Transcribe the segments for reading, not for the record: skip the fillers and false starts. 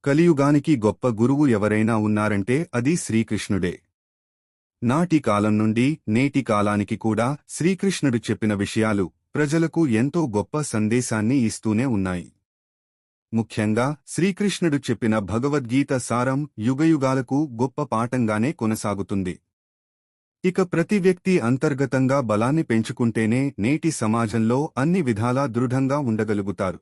కలియుగానికి గొప్ప గురువు ఎవరైనా ఉన్నారంటే అది శ్రీకృష్ణుడే. నాటి కాలం నుండి నేటి కాలానికి కూడా శ్రీకృష్ణుడు చెప్పిన విషయాలు ప్రజలకు ఎంతో గొప్ప సందేశాన్ని ఇస్తూనే ఉన్నాయి. ముఖ్యంగా శ్రీకృష్ణుడు చెప్పిన భగవద్గీత సారం యుగయుగాలకు గొప్ప పాఠంగానే కొనసాగుతుంది. ఇక ప్రతి వ్యక్తి అంతర్గతంగా బలాన్ని పెంచుకుంటేనే నేటి సమాజంలో అన్ని విధాలా దృఢంగా ఉండగలుగుతారు.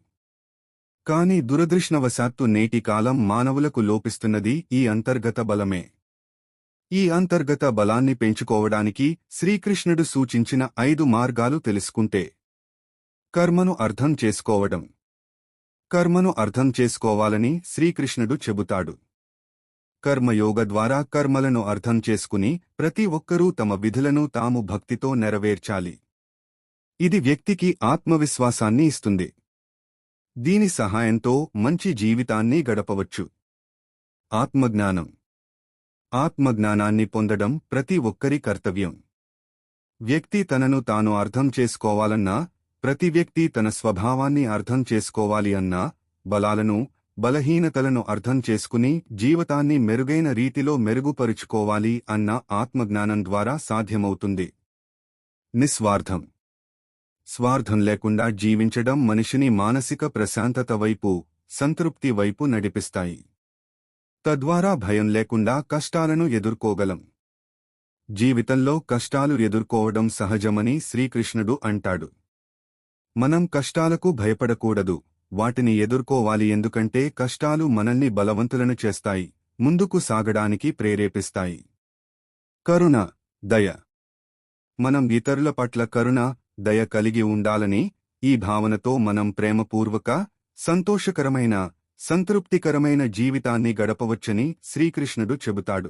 కాని దురదృష్టవశాత్తు నేటి కాలం మానవులకు లోపిస్తున్నది ఈ అంతర్గత బలమే. ఈ అంతర్గత బలాన్ని పెంచుకోవడానికి శ్రీకృష్ణుడు సూచించిన 5 మార్గాలు తెలుసుకుంటే. కర్మను అర్థం చేసుకోవడం. కర్మను అర్థం చేసుకోవాలని శ్రీకృష్ణుడు చెబుతాడు. కర్మయోగ ద్వారా కర్మలను అర్థం చేసుకుని ప్రతి ఒక్కరూ తమ విధులను తాము భక్తితో నెరవేర్చాలి. ఇది వ్యక్తికి ఆత్మవిశ్వాసాన్ని ఇస్తుంది. దీని సహాయంతో మంచి జీవితాన్ని గడపవచ్చు. ఆత్మజ్ఞానం. ఆత్మజ్ఞానాన్ని పొందడం ప్రతి ఒక్కరి కర్తవ్యం. వ్యక్తి తనను తాను అర్థం చేసుకోవాలన్నా, ప్రతి వ్యక్తి తన స్వభావాన్ని అర్థం చేసుకోవాలి అన్నా, బలాలను, బలహీనతలను అర్థం చేసుకుని జీవితాన్ని మెరుగైన రీతిలో మెరుగుపరుచుకోవాలి అన్న ఆత్మజ్ఞానం ద్వారా సాధ్యమవుతుంది. నిస్వార్థం. స్వార్థం లేకుండా జీవించడం మనిషిని మానసిక ప్రశాంతత వైపు, సంతృప్తి వైపు నడిపిస్తాయి. తద్వారా భయం లేకుండా కష్టాలను ఎదుర్కోగలం. జీవితంలో కష్టాలు ఎదుర్కోవడం సహజమని శ్రీకృష్ణుడు అంటాడు. మనం కష్టాలకు భయపడకూడదు, వాటిని ఎదుర్కోవాలి. ఎందుకంటే కష్టాలు మనల్ని బలవంతులను చేస్తాయి, ముందుకు సాగడానికి ప్రేరేపిస్తాయి. కరుణ, దయ. మనం ఇతరుల పట్ల కరుణ, దయ కలిగి ఉండాలని, ఈ భావనతో మనం ప్రేమపూర్వక, సంతోషకరమైన, సంతృప్తికరమైన జీవితాన్ని గడపవచ్చని శ్రీకృష్ణుడు చెబుతాడు.